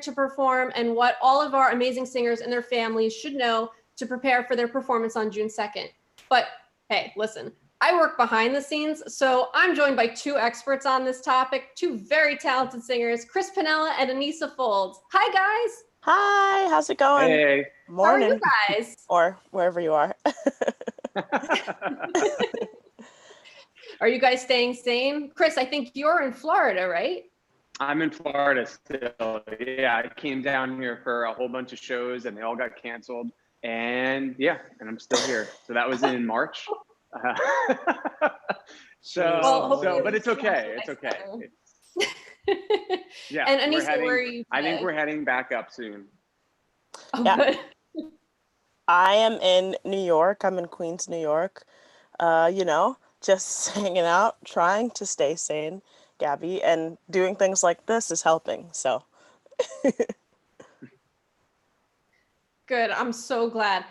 to perform and what all of our amazing singers and their families should know to prepare for their performance on June 2nd. But hey, listen, I work behind the scenes, so I'm joined by two experts on this topic, two very talented singers, Pinnella and Aneesa Folds. Hi, guys. Hi, how's it going? Hey. Morning. How are you guys? Or wherever you are. Are you guys staying sane? Chris, I think you're in Florida, right? I'm in Florida still. Yeah, I came down here for a whole bunch of shows and they all got canceled. And yeah, and I'm still here. So that was in March. But it's okay. It's okay. Yeah. And Aneesa, where are you today? I think we're heading back up soon. Oh, yeah. Good. I am in New York. I'm in Queens, New York. Just hanging out, trying to stay sane, Gabi, and doing things like this is helping. So good. I'm so glad.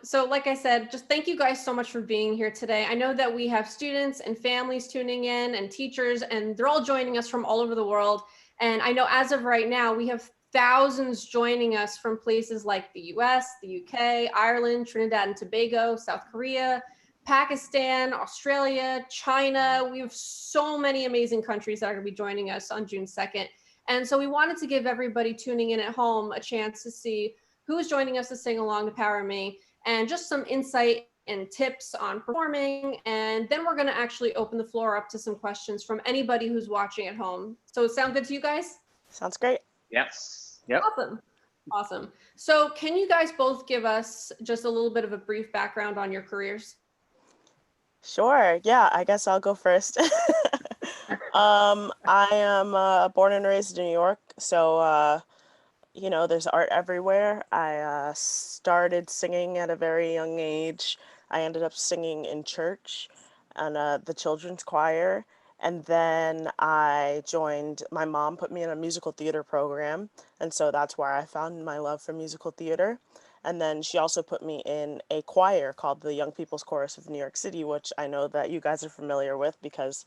So like I said, just thank you guys so much for being here today. I know that we have students and families tuning in and teachers, and they're all joining us from all over the world. And I know as of right now, we have thousands joining us from places like the US, the UK, Ireland, Trinidad and Tobago, South Korea, Pakistan, Australia, China. We have so many amazing countries that are going to be joining us on June 2nd. And so we wanted to give everybody tuning in at home a chance to see who is joining us to sing along to Power Me, and just some insight and tips on performing. And then we're going to actually open the floor up to some questions from anybody who's watching at home. So sound good to you guys? Sounds great. Yes. Yep. Awesome. So can you guys both give us just a little bit of a brief background on your careers? Sure. Yeah, I guess I'll go first. I am born and raised in New York, so there's art everywhere. I started singing at a very young age. I ended up singing in church and the children's choir. And then my mom put me in a musical theater program. And so that's where I found my love for musical theater. And then she also put me in a choir called the Young People's Chorus of New York City, which I know that you guys are familiar with because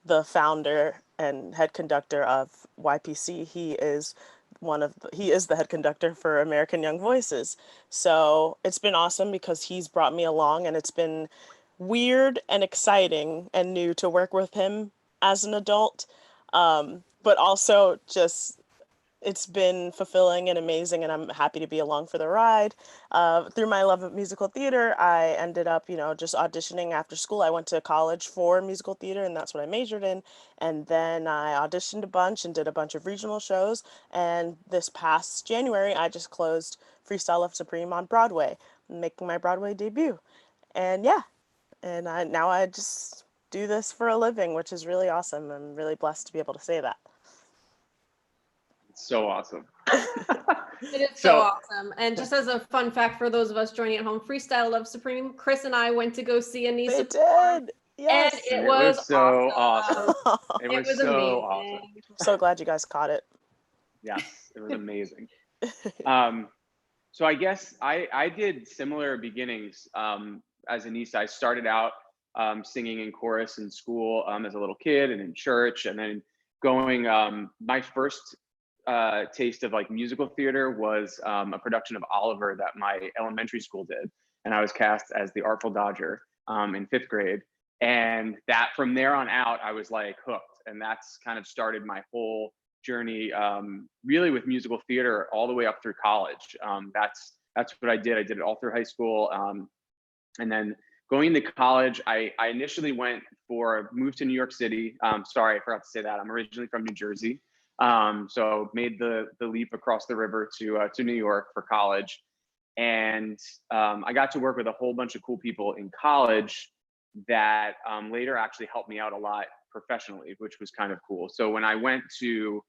the founder and head conductor of YPC, he is the head conductor for American Young Voices. So it's been awesome because he's brought me along, and it's been weird and exciting and new to work with him as an adult. But also just it's been fulfilling and amazing, and I'm happy to be along for the ride. Through my love of musical theater, I ended up, just auditioning after school. I went to college for musical theater, and that's what I majored in. And then I auditioned a bunch and did a bunch of regional shows. And this past January, I just closed Freestyle Love Supreme on Broadway, making my Broadway debut. And yeah, and now I just do this for a living, which is really awesome. I'm really blessed to be able to say that. So awesome. It is so awesome. And just as a fun fact for those of us joining at home, Freestyle Love Supreme, Chris and I went to go see Aneesa perform. Yes. And it was so awesome. It was so amazing. Awesome. I'm so glad you guys caught it. Yes, it was amazing. So I guess I did similar beginnings as Aneesa. I started out singing in chorus in school as a little kid and in church, and then going my first taste of like musical theater was a production of Oliver that my elementary school did, and I was cast as the Artful Dodger in 5th grade. And that from there on out, I was like hooked, and that's kind of started my whole journey really with musical theater all the way up through college. That's what I did. I did it all through high school, and then going into college, I initially moved to New York City. Sorry, I forgot to say that. I'm originally from New Jersey. So made the leap across the river to New York for college. And I got to work with a whole bunch of cool people in college that later actually helped me out a lot professionally, which was kind of cool. So when I went to,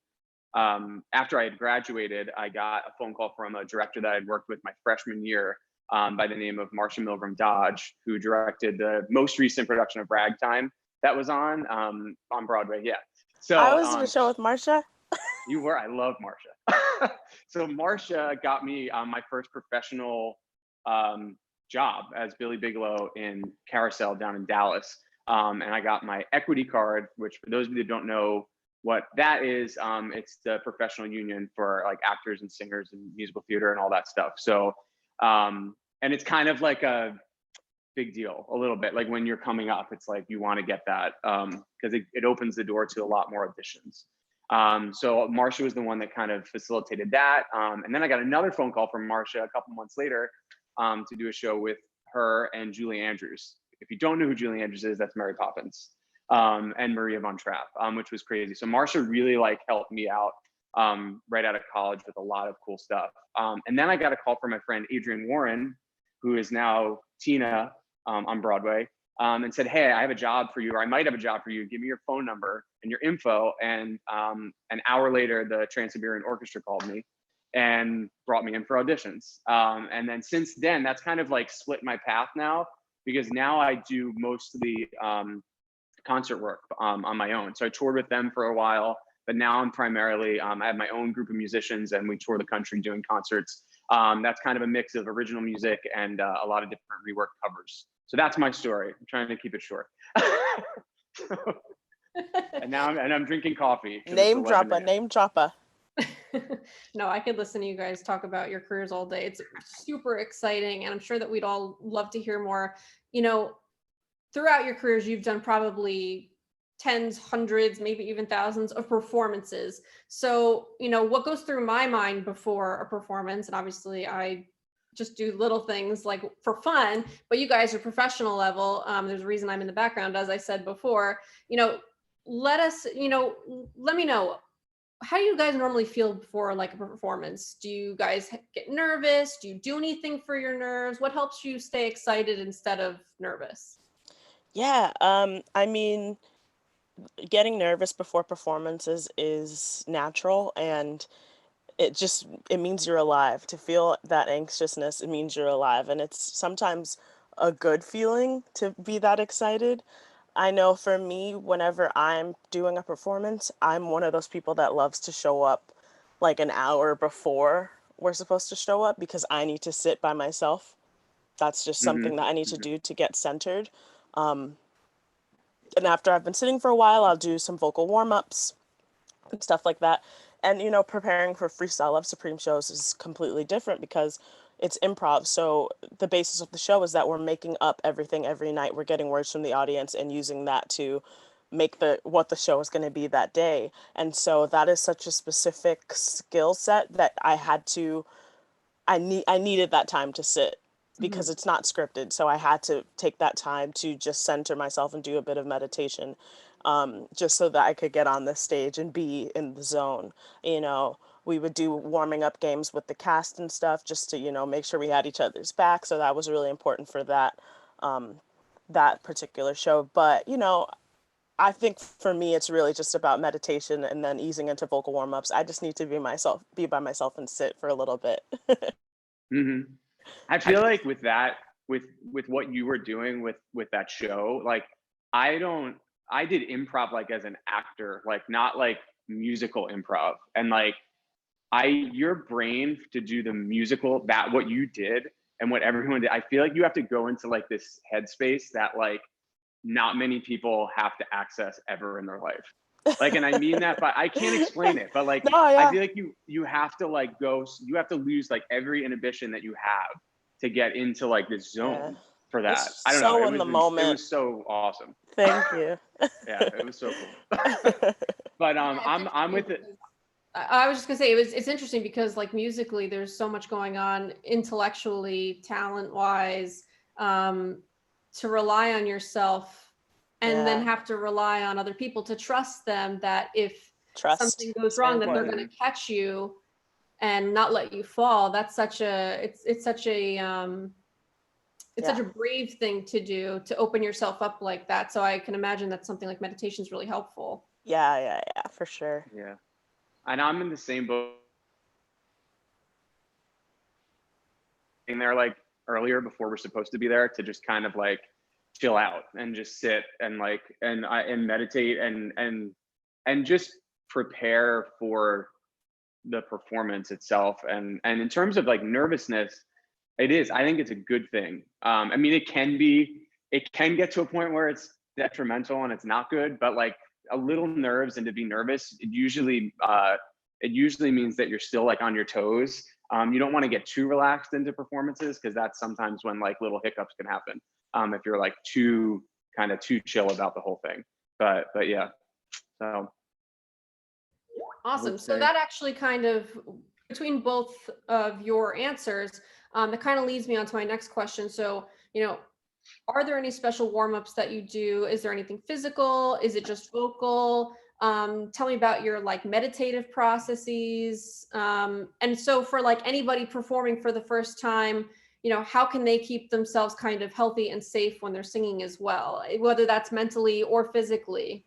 after I had graduated, I got a phone call from a director that I'd worked with my freshman year by the name of Marsha Milgram Dodge, who directed the most recent production of Ragtime that was on Broadway. Yeah. So I was in a show with Marsha. You were. I love Marsha. So Marsha got me my first professional job as Billy Bigelow in Carousel down in Dallas. And I got my equity card, which for those of you that don't know, what that is, it's the professional union for like actors and singers and musical theater and all that stuff. So, and it's kind of like a big deal a little bit. Like when you're coming up, it's like you want to get that because it opens the door to a lot more auditions. So Marsha was the one that kind of facilitated that. And then I got another phone call from Marsha a couple months later to do a show with her and Julie Andrews. If you don't know who Julie Andrews is, that's Mary Poppins and Maria von Trapp, which was crazy. So Marsha really like helped me out right out of college with a lot of cool stuff. And then I got a call from my friend Adrienne Warren, who is now Tina on Broadway, and said, "Hey, I have a job for you, or I might have a job for you. Give me your phone number and your info." And an hour later, the Trans-Siberian Orchestra called me and brought me in for auditions. And then since then, that's kind of like split my path now, because now I do mostly concert work on my own. So I toured with them for a while, but now I'm primarily, I have my own group of musicians and we tour the country doing concerts. That's kind of a mix of original music and a lot of different rework covers. So that's my story. I'm trying to keep it short. And now I'm drinking coffee. Name dropper. No, I could listen to you guys talk about your careers all day. It's super exciting. And I'm sure that we'd all love to hear more. You know, throughout your careers, you've done probably tens, hundreds, maybe even thousands of performances. So, you know, what goes through my mind before a performance, and obviously I just do little things like for fun, but you guys are professional level. There's a reason I'm in the background, as I said before. You know, let me know, how do you guys normally feel before like a performance? Do you guys get nervous? Do you do anything for your nerves? What helps you stay excited instead of nervous? Yeah, I mean, getting nervous before performances is natural, and it means you're alive. To feel that anxiousness, it means you're alive, and it's sometimes a good feeling to be that excited. I know for me, whenever I'm doing a performance, I'm one of those people that loves to show up like an hour before we're supposed to show up, because I need to sit by myself. That's just Mm-hmm. something that I need to do to get centered. And after I've been sitting for a while, I'll do some vocal warm-ups and stuff like that. And, you know, preparing for Freestyle Love Supreme shows is completely different because it's improv. So the basis of the show is that we're making up everything every night. We're getting words from the audience and using that to make what the show is going to be that day. And so that is such a specific skill set that I needed that time to sit, because it's not scripted. So I had to take that time to just center myself and do a bit of meditation, just so that I could get on the stage and be in the zone. You know, we would do warming up games with the cast and stuff just to, you know, make sure we had each other's back. So that was really important for that particular show. But, you know, I think for me, it's really just about meditation and then easing into vocal warm-ups. I just need to be by myself and sit for a little bit. Mm-hmm. I feel like with that, with what you were doing with that show, like I did improv like as an actor, like not like musical improv. And like your brain to do the musical, that what you did and what everyone did, I feel like you have to go into like this headspace that like not many people have to access ever in their life. Like, and I mean that, but I can't explain it, but like, No, yeah. I feel like you have to like you have to lose like every inhibition that you have to get into like this zone for that. It's I don't so know. in the It moment. was so awesome. Thank you. Yeah, it was so cool. But I'm with it. I was just gonna say it's interesting because like musically there's so much going on intellectually, talent wise, to rely on yourself and then have to rely on other people to trust them that if something goes wrong that they're going to catch you and not let you fall. That's such a such a brave thing to do, to open yourself up like that. So I can imagine that something like meditation is really helpful. Yeah, for sure. Yeah. And I'm in the same boat. In there like earlier before we're supposed to be there to just kind of like chill out and just sit and like and meditate and just prepare for the performance itself. And in terms of like nervousness, I think it's a good thing. I mean, it can get to a point where it's detrimental and it's not good, but like a little nerves and to be nervous, it usually means that you're still like on your toes. You don't want to get too relaxed into performances, because that's sometimes when like little hiccups can happen, if you're like too chill about the whole thing. But yeah, so. Awesome. So that actually kind of, between both of your answers, that kind of leads me on to my next question. So, are there any special warm-ups that you do? Is there anything physical? Is it just vocal? Tell me about your like meditative processes. And so for like anybody performing for the first time, how can they keep themselves kind of healthy and safe when they're singing as well, whether that's mentally or physically?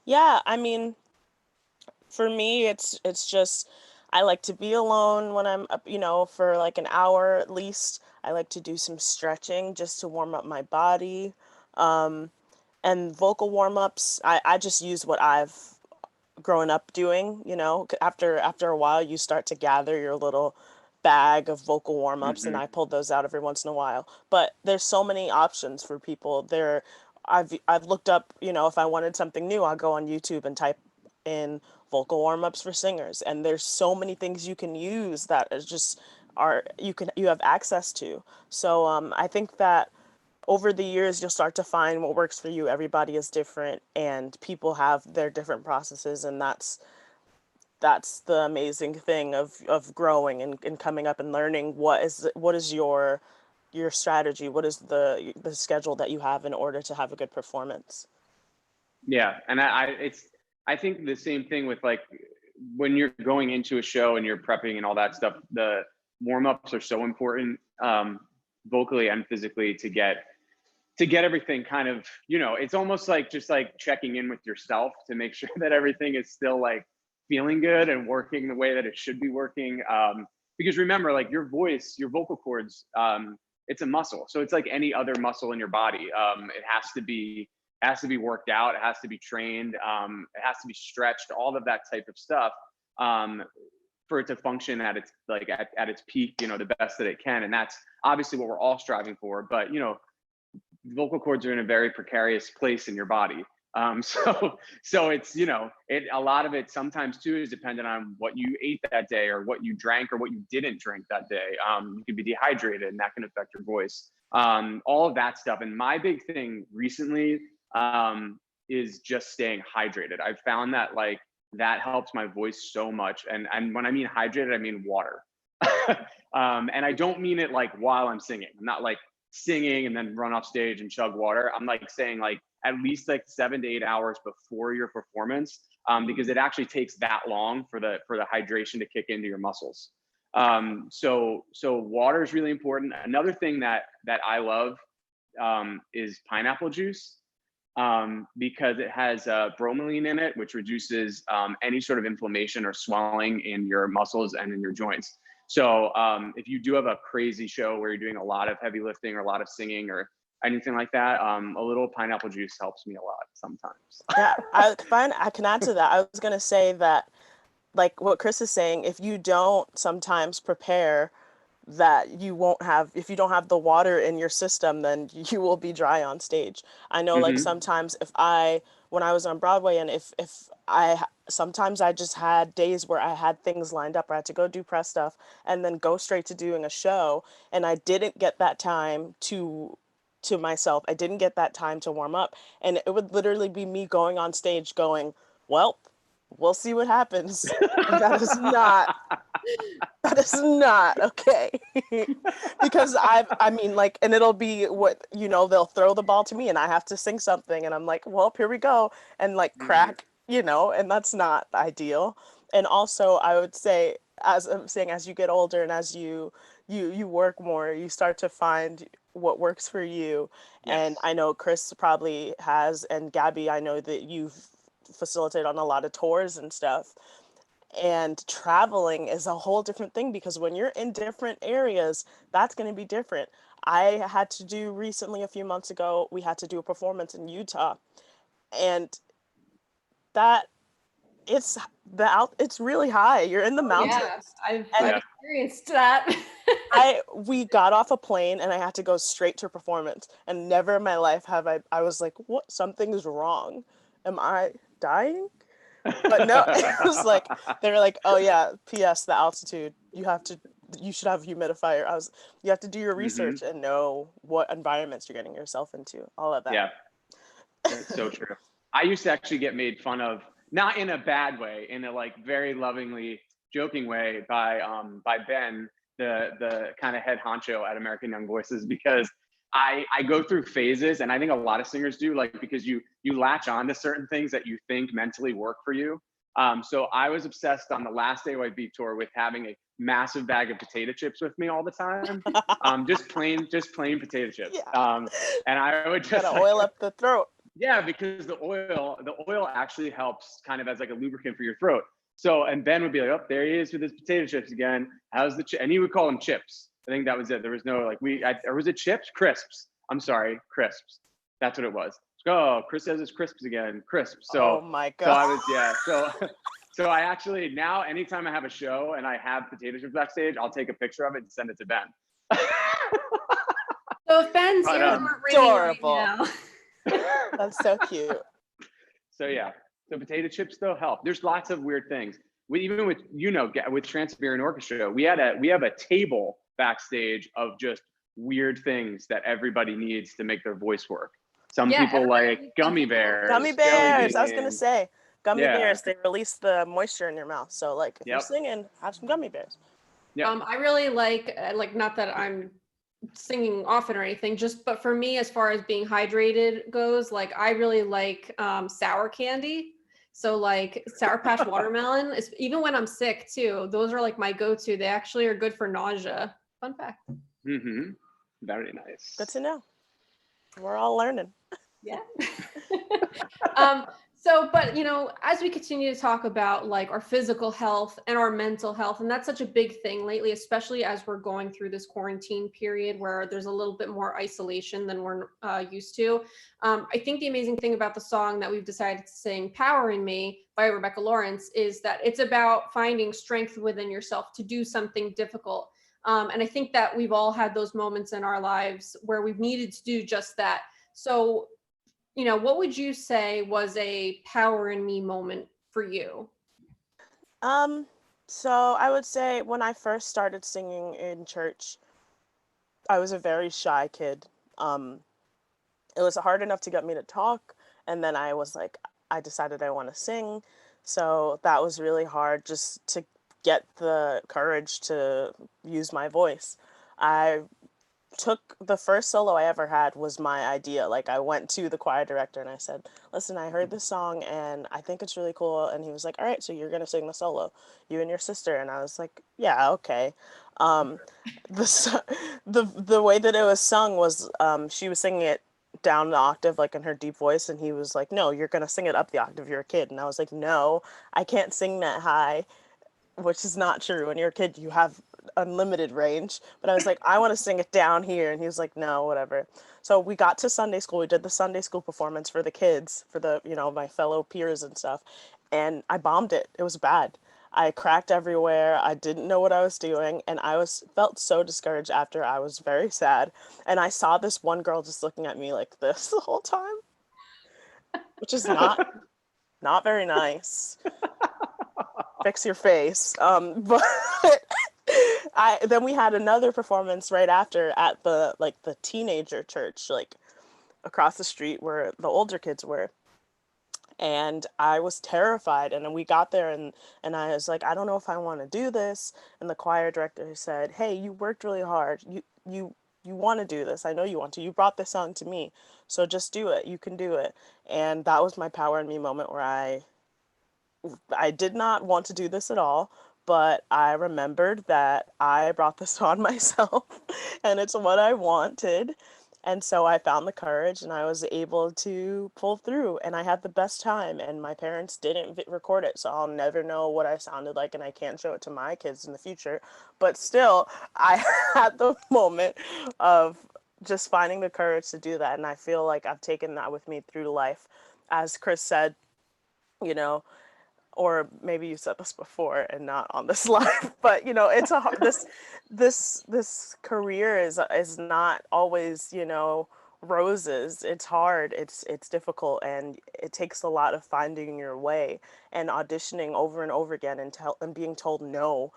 Yeah, I mean, for me, it's just I like to be alone when I'm up, for like an hour at least. I like to do some stretching just to warm up my body. Um, and vocal warm-ups, I just use what I've grown up doing, after a while you start to gather your little bag of vocal warm-ups, and Mhm. I pull those out every once in a while. But there's so many options for people. I've looked up, if I wanted something new, I'll go on YouTube and type in vocal warm-ups for singers, and there's so many things you can use that is just you have access to. So I think that over the years you'll start to find what works for you. Everybody is different and people have their different processes, and that's the amazing thing of growing and coming up and learning what is your strategy, what is the schedule that you have in order to have a good performance. Yeah, and I think the same thing with like when you're going into a show and you're prepping and all that stuff. The warm-ups are so important, vocally and physically, to get everything kind of, it's almost like just like checking in with yourself to make sure that everything is still like feeling good and working the way that it should be working. Because remember, like your voice, your vocal cords, it's a muscle. So it's like any other muscle in your body. It has to be worked out. It has to be trained. It has to be stretched, all of that type of stuff, for it to function at its like at its peak, the best that it can. And that's obviously what we're all striving for. But vocal cords are in a very precarious place in your body. So it's, a lot of it sometimes too is dependent on what you ate that day or what you drank or what you didn't drink that day. You could be dehydrated and that can affect your voice. All of that stuff. And my big thing recently, is just staying hydrated. I've found that like that helps my voice so much. And when I mean hydrated, I mean water. And I don't mean it like while I'm singing. I'm not like singing and then run off stage and chug water. I'm like saying like at least like 7 to 8 hours before your performance, because it actually takes that long for the hydration to kick into your muscles. So water is really important. Another thing that I love, is pineapple juice, because it has bromelain in it, which reduces any sort of inflammation or swelling in your muscles and in your joints. So if you do have a crazy show where you're doing a lot of heavy lifting or a lot of singing or anything like that, a little pineapple juice helps me a lot sometimes. Yeah, I can add to that. I was going to say that, like what Chris is saying, if you don't sometimes prepare, that you won't have, if you don't have the water in your system, then you will be dry on stage. I know, like Hmm. sometimes when I was on Broadway, and sometimes I just had days where I had things lined up, where I had to go do press stuff and then go straight to doing a show, and I didn't get that time to myself. I didn't get that time to warm up, and it would literally be me going on stage going, well, we'll see what happens. And that is not okay. Because I mean, like, and it'll be what, they'll throw the ball to me and I have to sing something and I'm like, well, here we go, and like Hmm. crack, and that's not ideal. And also I would say, as I'm saying, as you get older and as you work more, you start to find what works for you. And Yes. I know Chris probably has, and Gabby, I know that you've facilitated on a lot of tours and stuff. And traveling is a whole different thing, because when you're in different areas, that's going to be different. I had to do recently, a few months ago, we had to do a performance in Utah, and that it's really high. You're in the Oh yeah, mountains. I've And Yeah. experienced that. we got off a plane and I had to go straight to performance. And never in my life I was like, what, something's wrong. Am I dying? But no, it was like, they were like, oh yeah, P.S. the altitude, you should have a humidifier. You have to do your research and know what environments you're getting yourself into, all of that. Yeah, that's so true. I used to actually get made fun of, not in a bad way, in a like very lovingly joking way by Ben, the kind of head honcho at American Young Voices, because I go through phases, and I think a lot of singers do, like, because you latch on to certain things that you think mentally work for you. So I was obsessed on the last AYV tour with having a massive bag of potato chips with me all the time. Just plain potato chips. Yeah. And I would just gotta oil up the throat. Yeah, because the oil actually helps kind of as like a lubricant for your throat. So, and Ben would be like, oh, there he is with his potato chips again. How's the chip? And he would call them chips. I think that was it. There was no like or was it chips? Crisps. I'm sorry, crisps. That's what it was. Oh, Chris says it's crisps again. Crisps. So, oh my God. So I was, so I actually, now anytime I have a show and I have potato chips backstage, I'll take a picture of it and send it to Ben. So if Ben's ears weren't ringing right now. That's so cute. So yeah, so potato chips though help. There's lots of weird things. Even with, with Trans-Siberian Orchestra, we have a table backstage of just weird things that everybody needs to make their voice work. Some people like gummy bears. Gummy bears. I was gonna say gummy bears. They release the moisture in your mouth. So like if you're singing, have some gummy bears. Yeah. I really like not that I'm singing often or anything, but for me, as far as being hydrated goes, like I really like sour candy. So like Sour Patch Watermelon, even when I'm sick too, those are like my go-to. They actually are good for nausea. Fun fact. Mm-hmm. Very nice. Good to know. We're all learning. Yeah. But as we continue to talk about like our physical health and our mental health, and that's such a big thing lately, especially as we're going through this quarantine period where there's a little bit more isolation than we're used to. I think the amazing thing about the song that we've decided to sing, Power in Me by Rebecca Lawrence, is that it's about finding strength within yourself to do something difficult. And I think that we've all had those moments in our lives where we've needed to do just that. So what would you say was a power in me moment for you? So I would say when I first started singing in church, I was a very shy kid. It was hard enough to get me to talk, and then I decided I want to sing. So that was really hard just to get the courage to use my voice. I took the first solo I ever had was my idea. Like I went to the choir director and I said, listen, I heard this song and I think it's really cool. And he was like, all right, so you're going to sing the solo, you and your sister. And I was like, yeah, okay. The way that it was sung was, she was singing it down the octave, like in her deep voice. And he was like, no, you're going to sing it up the octave. You're a kid. And I was like, no, I can't sing that high, which is not true. When you're a kid, you have unlimited range. But I was like, I want to sing it down here. And he was like, no, whatever. So we got to Sunday school. We did the Sunday school performance for the kids, for the, my fellow peers and stuff. And I bombed it. It was bad. I cracked everywhere. I didn't know what I was doing. And I felt so discouraged after. I was very sad. And I saw this one girl just looking at me like this the whole time, which is not very nice. Fix your face. But then we had another performance right after at the teenager church, like across the street where the older kids were. And I was terrified. And then we got there and I was like, I don't know if I want to do this. And the choir director said, hey, you worked really hard. You want to do this. I know you want to. You brought this song to me. So just do it. You can do it. And that was my power in me moment where I did not want to do this at all, but I remembered that I brought this on myself and it's what I wanted. And so I found the courage and I was able to pull through and I had the best time, and my parents didn't record it. So I'll never know what I sounded like and I can't show it to my kids in the future. But still, I had the moment of just finding the courage to do that. And I feel like I've taken that with me through life. As Chris said, or maybe you said this before and not on this live, but it's this career is not always roses. It's hard. It's difficult, and it takes a lot of finding your way and auditioning over and over again and being told no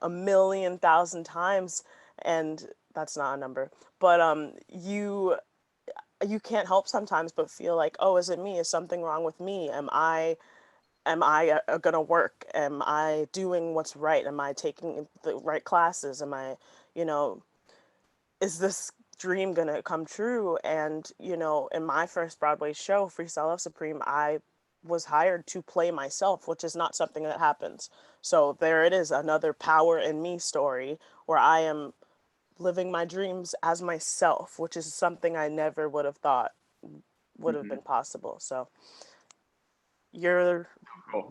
a million thousand times. And that's not a number, but you can't help sometimes but feel like, oh, is it me? Is something wrong with me? Am I gonna work? Am I doing what's right? Am I taking the right classes? Am I, you know, is this dream gonna come true? And, in my first Broadway show, Freestyle Love Supreme, I was hired to play myself, which is not something that happens. So there it is, another power in me story where I am living my dreams as myself, which is something I never would have thought would have Mhm. been possible. So your Cool.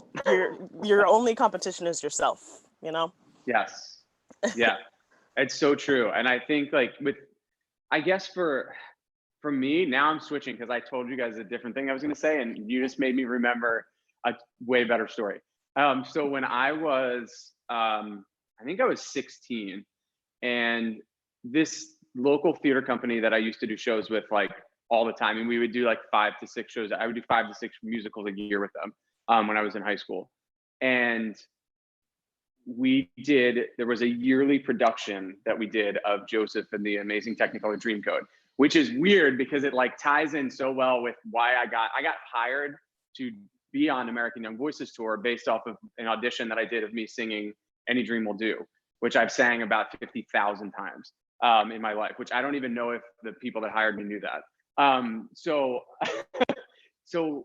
your only competition is yourself, you know? Yes. Yeah. It's so true. And I think like I guess for me, now I'm switching because I told you guys a different thing I was going to say, and you just made me remember a way better story. So when I was, I think I was 16, and this local theater company that I used to do shows with, like all the time, and we would do like 5 to 6 shows. I would do 5 to 6 musicals a year with them when I was in high school, and there was a yearly production that we did of Joseph and the Amazing Technicolor Dreamcoat, which is weird because it like ties in so well with why I got hired to be on American Young Voices tour based off of an audition that I did of me singing Any Dream Will Do, which I've sang about 50,000 times in my life, which I don't even know if the people that hired me knew that. So so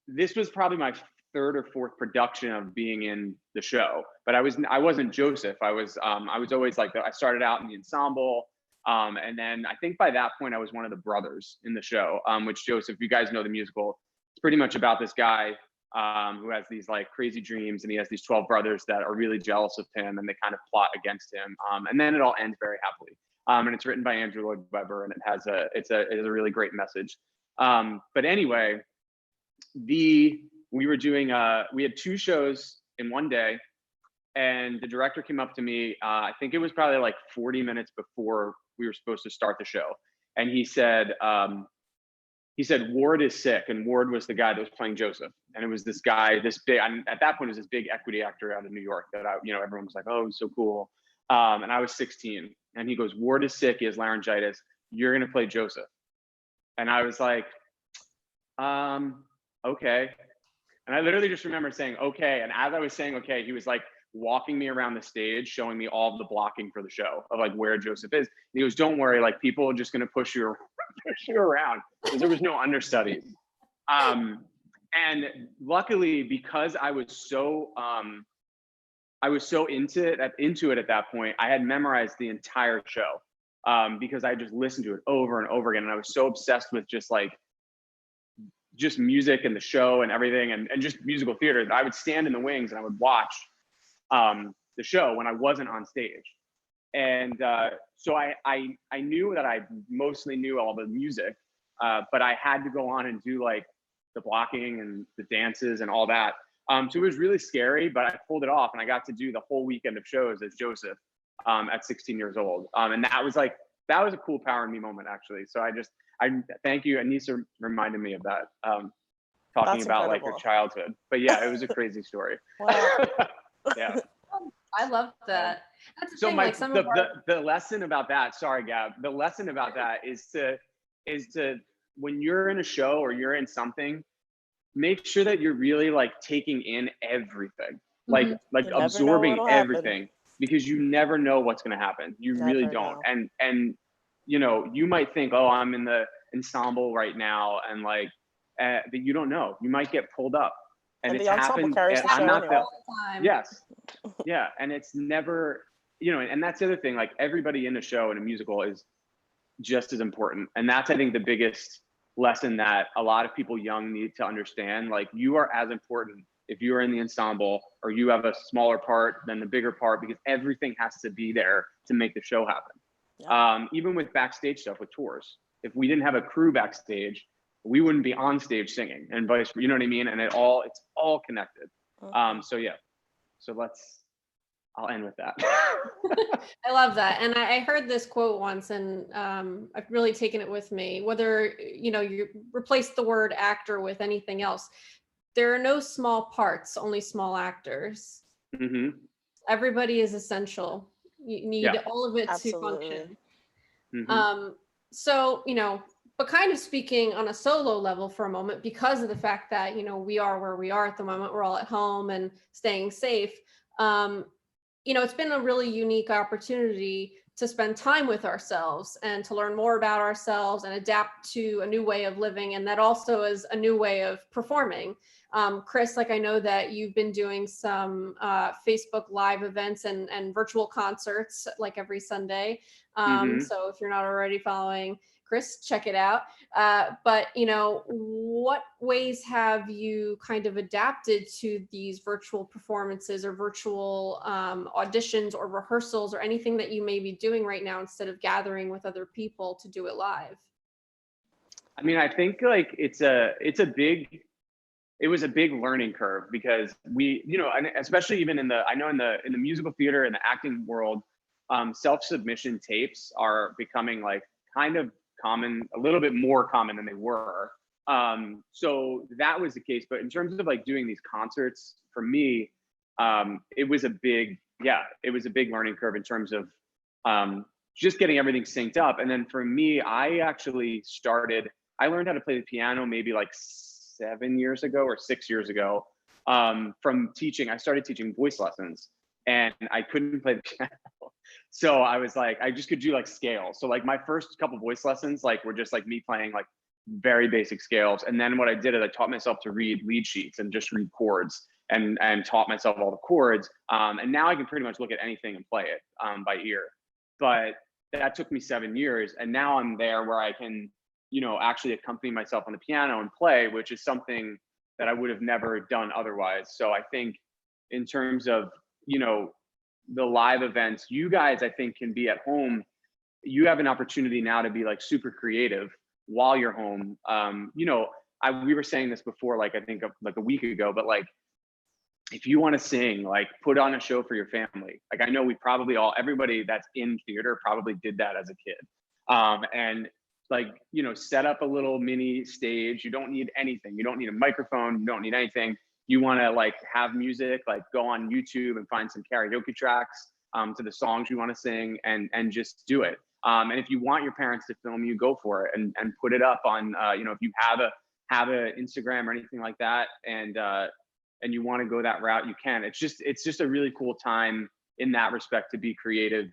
this was probably my third or fourth production of being in the show, but I wasn't Joseph. I was always like I started out in the ensemble, and then I think by that point I was one of the brothers in the show, which Joseph, you guys know the musical. It's pretty much about this guy who has these like crazy dreams, and he has these 12 brothers that are really jealous of him, and they kind of plot against him, and then it all ends very happily. And it's written by Andrew Lloyd Webber, and it's a really great message. But anyway, we had 2 shows in one day, and the director came up to me, I think it was probably like 40 minutes before we were supposed to start the show, and he said Ward is sick. And Ward was the guy that was playing Joseph, and it was this guy, this big, at that point it was this big equity actor out of New York that everyone was like, oh, he's so cool. And I was 16, and he goes, Ward is sick, he has laryngitis, you're gonna play Joseph. And I was like, okay. And I literally just remember saying, okay. And as I was saying, okay, he was like walking me around the stage, showing me all the blocking for the show of like where Joseph is. And he goes, don't worry, like people are just going to push you around because there was no understudies. And luckily, because I was so into it at that point, I had memorized the entire show because I just listened to it over and over again. And I was so obsessed with just music and the show and everything and just musical theater that I would stand in the wings and I would watch the show when I wasn't on stage. And so I knew that I mostly knew all the music, but I had to go on and do like the blocking and the dances and all that. So it was really scary, but I pulled it off, and I got to do the whole weekend of shows as Joseph at 16 years old. And that was a cool power in me moment, actually. So I thank you. Aneesa reminded me of that, talking That's about incredible. like her childhood. But yeah, it was a crazy story. Wow. Yeah. I love that. That's the So thing, like some of the lesson about that, sorry, Gab, the lesson about that is to when you're in a show or you're in something, make sure that you're really like taking in everything, like You never know absorbing what'll happen. everything, because you never know what's going to happen. You really Never don't. know. And you might think, oh, I'm in the ensemble right now, and like, but you don't know. You might get pulled up, and And it's the ensemble happened. carries the I'm show not anyway. all the time. Yes, yeah, and it's never, and that's the other thing. Like everybody in a show in a musical is just as important, and that's, I think, the biggest lesson that a lot of people young need to understand. Like, you are as important if you are in the ensemble or you have a smaller part than the bigger part, because everything has to be there to make the show happen. Yeah. Even with backstage stuff with tours, if we didn't have a crew backstage, we wouldn't be on stage singing, and vice, you know what I mean? And it's all connected. So yeah, so I'll end with that. I love that. And I heard this quote once, and I've really taken it with me. Whether, you replace the word actor with anything else, there are no small parts, only small actors. Mm-hmm. Everybody is essential. You need all of it to function. Mm-hmm. So, but kind of speaking on a solo level for a moment, because of the fact that, we are where we are at the moment, we're all at home and staying safe. It's been a really unique opportunity to spend time with ourselves and to learn more about ourselves and adapt to a new way of living. And that also is a new way of performing. Chris, like I know that you've been doing some Facebook Live events and virtual concerts like every Sunday. So if you're not already following Chris, check it out. But, what ways have you kind of adapted to these virtual performances or virtual auditions or rehearsals or anything that you may be doing right now instead of gathering with other people to do it live? I mean, I think like it was a big learning curve because we, and especially even in the musical theater and the acting world, self-submission tapes are becoming like kind of common, a little bit more common than they were. So that was the case. But in terms of like doing these concerts for me, it was a big learning curve in terms of just getting everything synced up. And then for me, I learned how to play the piano maybe like 7 years ago or 6 years ago, from teaching. I started teaching voice lessons and I couldn't play the piano. So I was like, I just could do like scales. So like my first couple voice lessons like were just like me playing like very basic scales. And then what I did is I taught myself to read lead sheets and just read chords and taught myself all the chords. And now I can pretty much look at anything and play it by ear. But that took me 7 years. And now I'm there where I can, actually accompany myself on the piano and play, which is something that I would have never done otherwise. So I think in terms of, the live events, you guys, I think, can be at home. You have an opportunity now to be like super creative while you're home. We were saying this before, like I think like a week ago, but like if you want to sing, like put on a show for your family. Like I know everybody that's in theater probably did that as a kid. And like, set up a little mini stage. You don't need anything. You don't need a microphone. You don't need anything. You want to like have music, like go on YouTube and find some karaoke tracks to the songs you want to sing and just do it. And if you want your parents to film you, go for it and put it up on, if you have a Instagram or anything like that, and you want to go that route, you can. It's just a really cool time in that respect to be creative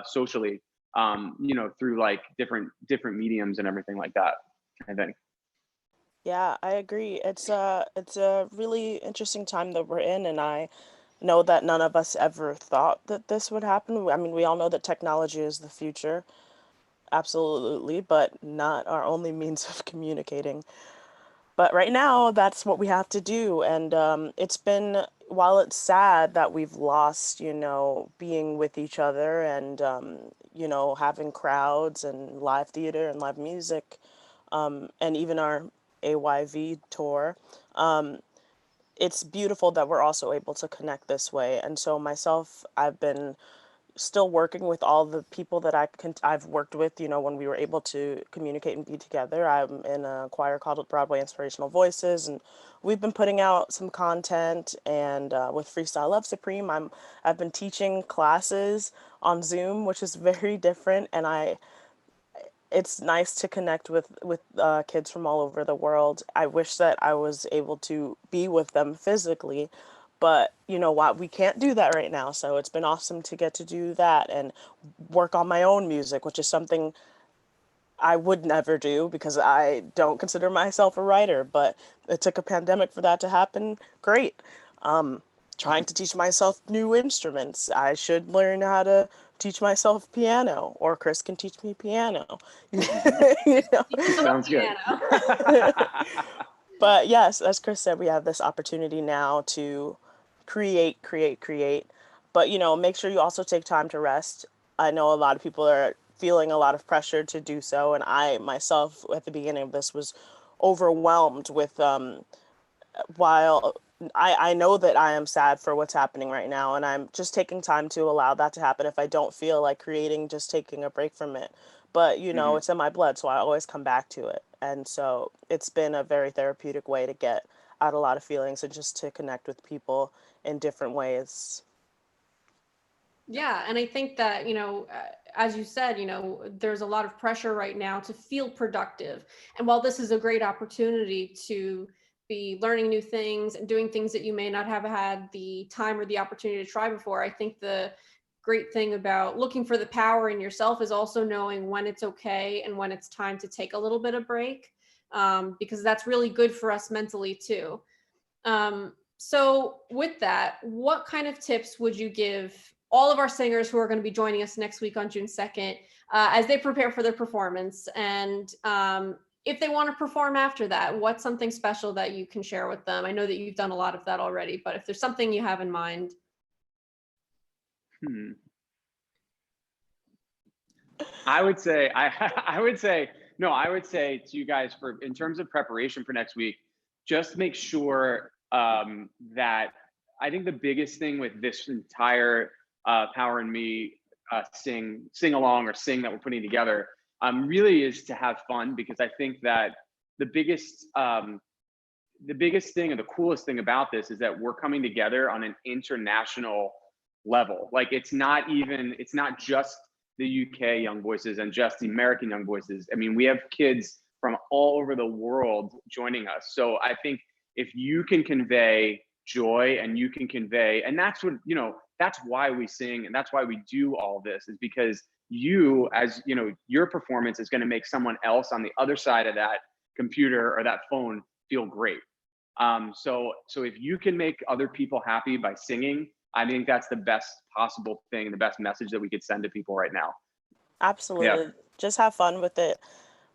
socially, through like different mediums and everything like that, I think. Yeah, I agree. It's a really interesting time that we're in, and I know that none of us ever thought that this would happen. I mean, we all know that technology is the future, absolutely, but not our only means of communicating. But right now, that's what we have to do, and while it's sad that we've lost, being with each other and having crowds and live theater and live music, and even our AYV tour. It's beautiful that we're also able to connect this way. And so myself, I've been still working with all the people that I've worked with, when we were able to communicate and be together. I'm in a choir called Broadway Inspirational Voices, and we've been putting out some content. And with Freestyle Love Supreme, I've been teaching classes on Zoom, which is very different, and it's nice to connect with kids from all over the world. I wish that I was able to be with them physically, but you know what? We can't do that right now. So it's been awesome to get to do that and work on my own music, which is something I would never do because I don't consider myself a writer, but it took a pandemic for that to happen. Great. Trying to teach myself new instruments. I should learn how to teach myself piano, or Chris can teach me piano. You know? Sounds good. But yes, as Chris said, we have this opportunity now to create. But make sure you also take time to rest. I know a lot of people are feeling a lot of pressure to do so, and I myself at the beginning of this was overwhelmed with while I know that I am sad for what's happening right now, and I'm just taking time to allow that to happen. If I don't feel like creating, just taking a break from it. But, you know, Hmm. it's in my blood, so I always come back to it. And so it's been a very therapeutic way to get out a lot of feelings and just to connect with people in different ways. Yeah, and I think that, as you said, there's a lot of pressure right now to feel productive. And while this is a great opportunity to be learning new things and doing things that you may not have had the time or the opportunity to try before, I think the great thing about looking for the power in yourself is also knowing when it's okay and when it's time to take a little bit of break, because that's really good for us mentally too. So with that, what kind of tips would you give all of our singers who are going to be joining us next week on June 2nd, as they prepare for their performance? And if they want to perform after that, what's something special that you can share with them? I know that you've done a lot of that already, but if there's something you have in mind. Hmm. I would say I would say no, I would say to you guys, for in terms of preparation for next week, just make sure that I think the biggest thing with this entire Power and Me sing along or sing that we're putting together really is to have fun, because I think that the biggest the biggest thing and the coolest thing about this is that we're coming together on an international level. Like it's not just the UK young voices and just the American young voices. I mean, we have kids from all over the world joining us. So I think if you can convey joy and you can convey, and that's what, that's why we sing and that's why we do all this, is because your performance is going to make someone else on the other side of that computer or that phone feel great. So if you can make other people happy by singing, I think that's the best possible thing, the best message that we could send to people right now. Yeah. Absolutely. Just have fun with it.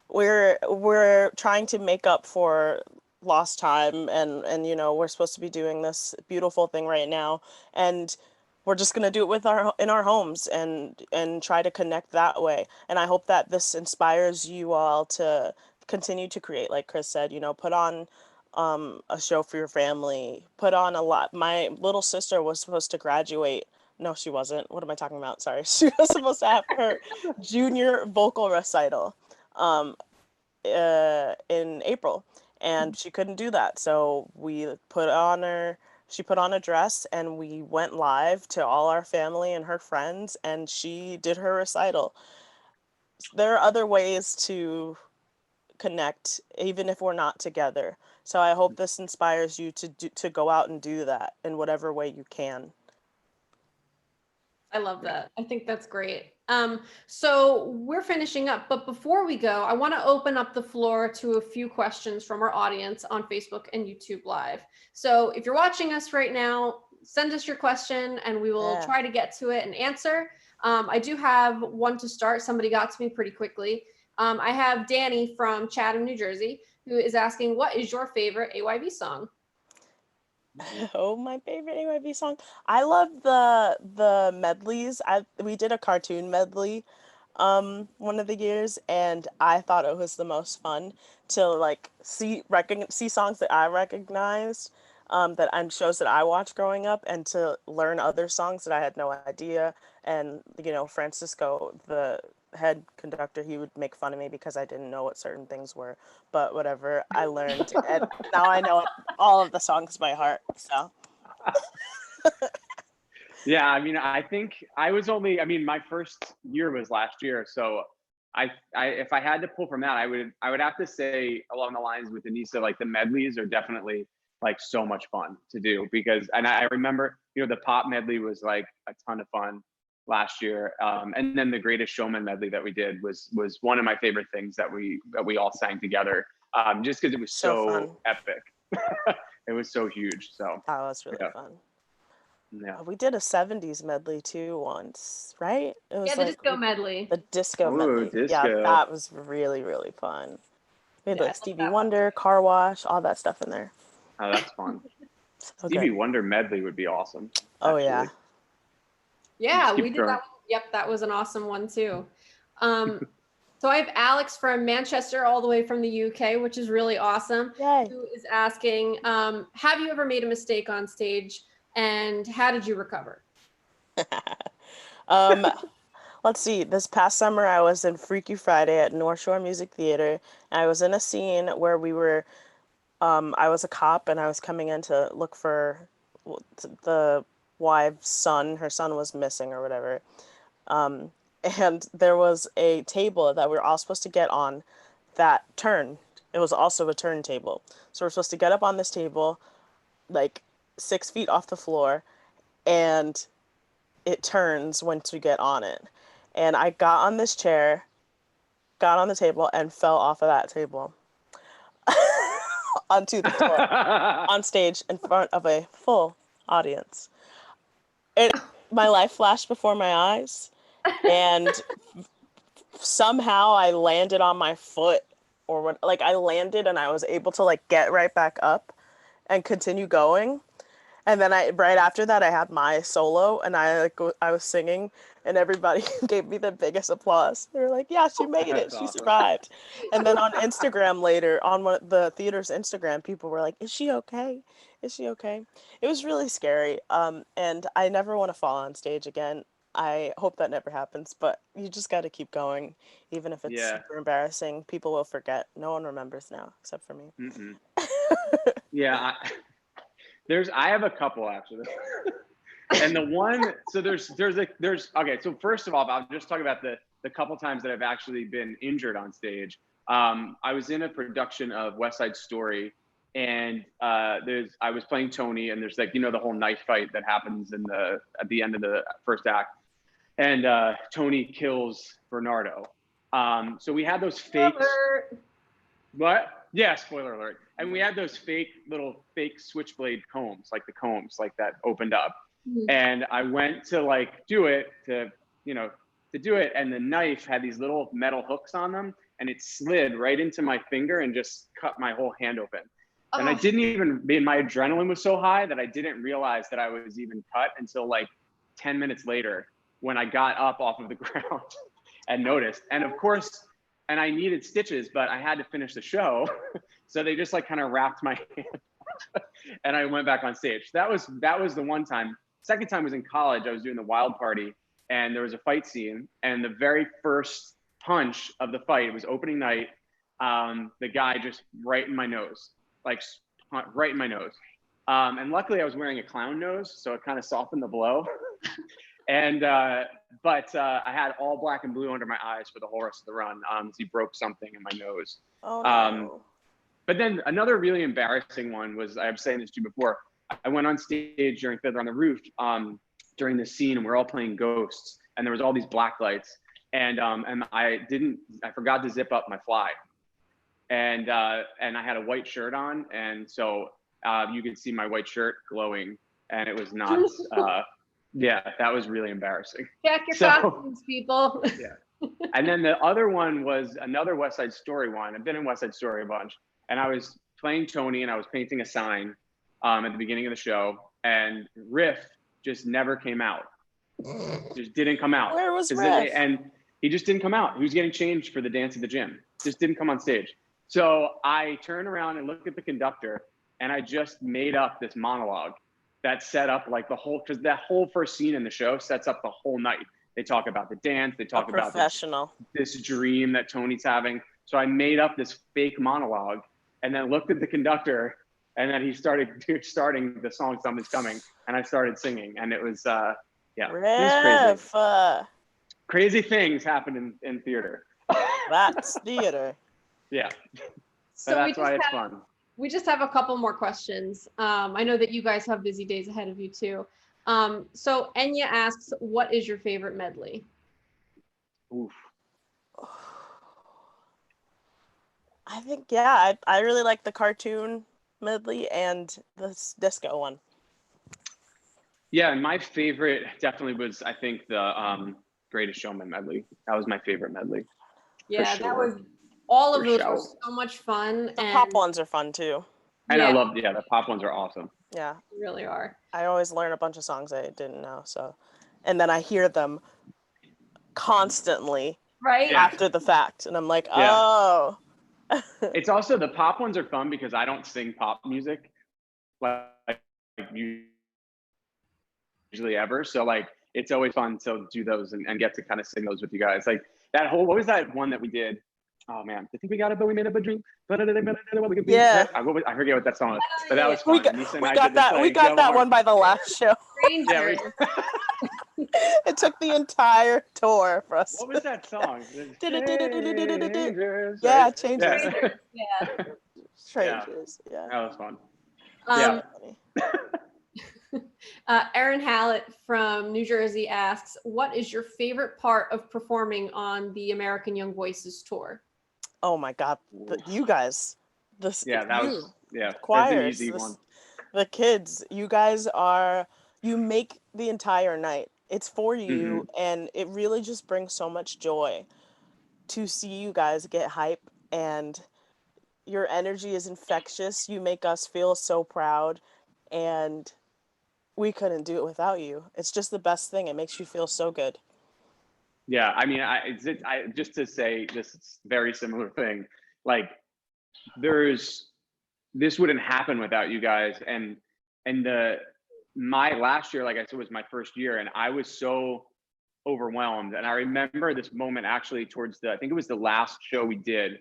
We're trying to make up for lost time, and we're supposed to be doing this beautiful thing right now, and we're just going to do it with our homes and try to connect that way. And I hope that this inspires you all to continue to create, like Chris said, put on a show for your family, put on a lot. My little sister was supposed to graduate. No, she wasn't. What am I talking about? Sorry. She was supposed to have her junior vocal recital um, in April, and she couldn't do that. So she put on a dress, and we went live to all our family and her friends, and she did her recital. There are other ways to connect, even if we're not together. So I hope this inspires you to go out and do that in whatever way you can. I love that. I think that's great. So we're finishing up, but before we go, I want to open up the floor to a few questions from our audience on Facebook and YouTube Live. So if you're watching us right now, send us your question and we will try to get to it and answer. I do have one to start. Somebody got to me pretty quickly. I have Danny from Chatham, New Jersey, who is asking, what is your favorite AYV song? Oh, my favorite AYV song. I love the medleys. We did a cartoon medley one of the years, and I thought it was the most fun to like see songs that I recognized, that and shows that I watched growing up, and to learn other songs that I had no idea. And Francisco, the head conductor, he would make fun of me because I didn't know what certain things were, but whatever, I learned, and now I know all of the songs by heart. So Yeah, I mean, I think my first year was last year, so if I had to pull from that, I would have to say along the lines with Aneesa, like the medleys are definitely like so much fun to do, because and I remember the pop medley was like a ton of fun last year, and then the Greatest Showman medley that we did was one of my favorite things that we all sang together, just because it was so fun. so epic. It was so huge. So That was really yeah. fun. Yeah. We did a 70s medley too once, right? It was Yeah, the disco medley. the disco Ooh, medley. Yeah, disco. that was really, really fun. We had Yeah, I like love Stevie that one. Wonder, Car Wash, all that stuff in there. Oh, that's fun. So Stevie good. Wonder medley would be awesome, Oh yeah. actually. Yeah, Just we keep did that going. one. Yep, that was an awesome one too. Um, So I have Alex from Manchester, all the way from the UK, which is really awesome. Yay. Who is asking, have you ever made a mistake on stage, and how did you recover? Let's see. This past summer, I was in Freaky Friday at North Shore Music Theater, and I was in a scene where I was a cop, and I was coming in to look for the wife's son. Her son was missing or whatever. And there was a table that we were all supposed to get on that turned. It was also a turntable. So we're supposed to get up on this table, like 6 feet off the floor, and it turns once you get on it. And I got on this chair, got on the table, and fell off of that table onto the floor on stage in front of a full audience. My life flashed before my eyes, and somehow I landed on my foot, or when, like, I landed and I was able to like get right back up and continue going. And then right after that, I had my solo, and I was singing, and everybody gave me the biggest applause. They were like, "Yeah, she made it. That's She awesome. survived." And then on Instagram later, on one of the theater's Instagram, people were like, "Is she okay? Is she okay?" It was really scary. And I never want to fall on stage again. I hope that never happens, but you just got to keep going, even if it's Yeah. super embarrassing. People will forget. No one remembers now, except for me. Yeah. I have a couple actually. And the one, so there's okay. So first of all, I'll just talk about the couple times that I've actually been injured on stage. I was in a production of West Side Story, and I was playing Tony, and there's like, you know, the whole knife fight that happens at the end of the first act, and Tony kills Bernardo. So we had those fake. What? Yeah, spoiler alert. And we had those little fake switchblade combs, like the combs, like that opened up. Mm-hmm. And I went to like do it, and the knife had these little metal hooks on them, and it slid right into my finger and just cut my whole hand open. Oh. And my adrenaline was so high that I didn't realize that I was even cut until like 10 minutes later when I got up off of the ground and noticed. And of course, and I needed stitches, but I had to finish the show. So they just like kind of wrapped my hand and I went back on stage. That was the one time. Second time was in college. I was doing the Wild Party, and there was a fight scene. And the very first punch of the fight, it was opening night. The guy just right in my nose, like right in my nose. And luckily I was wearing a clown nose, so it kind of softened the blow. And but I had all black and blue under my eyes for the whole rest of the run. He broke something in my nose. Oh, no. But then another really embarrassing one was, I was saying this to you before, I went on stage during Fiddler on the Roof during this scene, and we're all playing ghosts, and there was all these black lights, and I forgot to zip up my fly, and I had a white shirt on, and so you could see my white shirt glowing, and it was not. Yeah, that was really embarrassing. Check your costumes, people. Yeah. And then the other one was another West Side Story one. I've been in West Side Story a bunch. And I was playing Tony, and I was painting a sign at the beginning of the show. And Riff just never came out. Just didn't come out. Where was Riff? And he just didn't come out. He was getting changed for the dance at the gym. Just didn't come on stage. So I turned around and looked at the conductor, and I just made up this monologue that set up like the whole, because that whole first scene in the show sets up the whole night. They talk about the dance, they talk about this dream that Tony's having. So I made up this fake monologue and then looked at the conductor, and then he starting the song Something's Coming, and I started singing, and it was yeah, it was crazy. Crazy things happen in theater. That's theater. Yeah. So that's why it's fun. We just have a couple more questions. I know that you guys have busy days ahead of you too. So Enya asks, what is your favorite medley? Oof. I think, yeah, I really like the cartoon medley and the disco one. Yeah, and my favorite definitely was, I think, the Greatest Showman medley. That was my favorite medley. Yeah, that was, all of those were so much fun. The pop ones are fun too. And yeah. The pop ones are awesome. Yeah. They really are. I always learn a bunch of songs I didn't know, so. And then I hear them constantly Right? Yeah. after the fact. And I'm like, Yeah. oh. It's also, the pop ones are fun because I don't sing pop music like usually ever. So like, it's always fun to do those and get to kind of sing those with you guys. Like that whole, what was that one that we did? Oh man, I think we got it, but we made up a dream. Yeah. I forget what that song was, but that was We fun. got, Aneesa and we I got did this, that. We like, got go that hard. one by the last show. Yeah, Strangers. It took the entire tour for us. what was that song? Strangers, Yeah, right? Changes. Yeah. Yeah. Strangers. Yeah. That was fun. Um, Yeah. Erin Hallett from New Jersey asks, what is your favorite part of performing on the American Young Voices tour? Oh my God, you guys, Yeah, that you, was, yeah, the choirs, that's an easy one. the kids, you guys you make the entire night. It's for you, and it really just brings so much joy to see you guys get hype, and your energy is infectious. You make us feel so proud, and we couldn't do it without you. It's just the best thing. It makes you feel so good. Yeah, I mean, I just to say this very similar thing, like this wouldn't happen without you guys, and my last year, like I said, was my first year, and I was so overwhelmed. And I remember this moment actually towards I think it was the last show we did,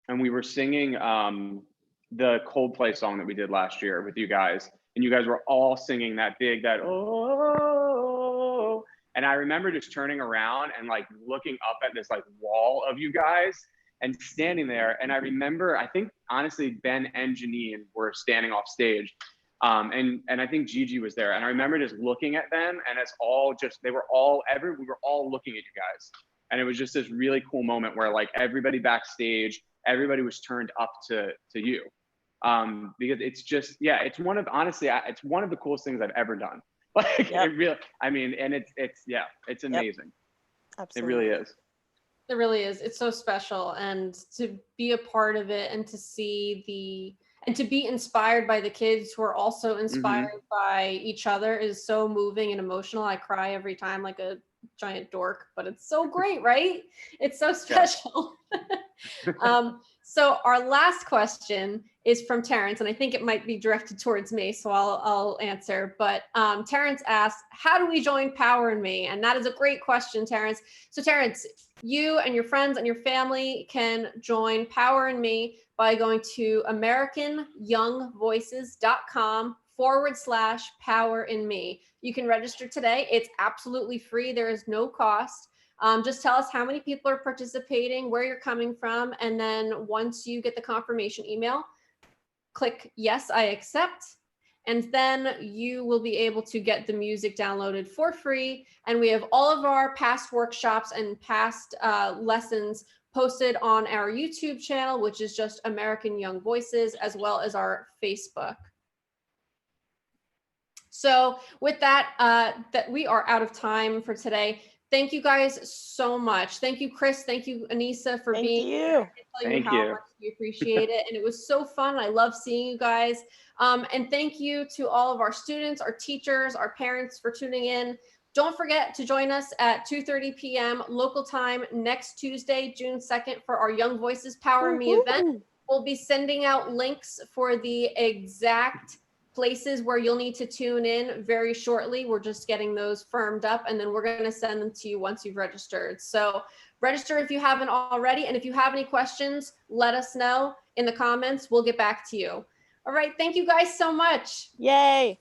and we were singing the Coldplay song that we did last year with you guys, and you guys were all singing that oh, and I remember just turning around and like looking up at this like wall of you guys and standing there. And I remember, I think honestly, Ben and Janine were standing off stage. And I think Gigi was there. And I remember just looking at them, and it's all just, we were all looking at you guys. And it was just this really cool moment where like everybody backstage, everybody was turned up to you. Because it's just, yeah, it's one of the coolest things I've ever done. Like it really, I mean, and it's amazing. Absolutely. It really is. It really is. It's so special. And to be a part of it and to see and to be inspired by the kids who are also inspired by each other is so moving and emotional. I cry every time like a giant dork, but it's so great, right? It's so special. So our last question is from Terrence, and I think it might be directed towards me, so I'll answer. But Terrence asks, how do we join Power in Me? And that is a great question, Terrence. So Terrence, you and your friends and your family can join Power in Me by going to AmericanYoungVoices.com/Power in Me. You can register today. It's absolutely free. There is no cost. Just tell us how many people are participating, where you're coming from, and then once you get the confirmation email, click yes, I accept, and then you will be able to get the music downloaded for free. And we have all of our past workshops and past lessons posted on our YouTube channel, which is just American Young Voices, as well as our Facebook. So with that, that we are out of time for today. Thank you guys so much. Thank you, Chris. Thank you, Aneesa, for being here. I tell you how much we appreciate it. And it was so fun. I love seeing you guys. And thank you to all of our students, our teachers, our parents for tuning in. Don't forget to join us at 2:30 p.m. local time next Tuesday, June 2nd, for our Young Voices Power in Me event. We'll be sending out links for the exact places where you'll need to tune in very shortly. We're just getting those firmed up, and then we're going to send them to you once you've registered. So register if you haven't already. And if you have any questions, let us know in the comments. We'll get back to you. All right. Thank you guys so much. Yay.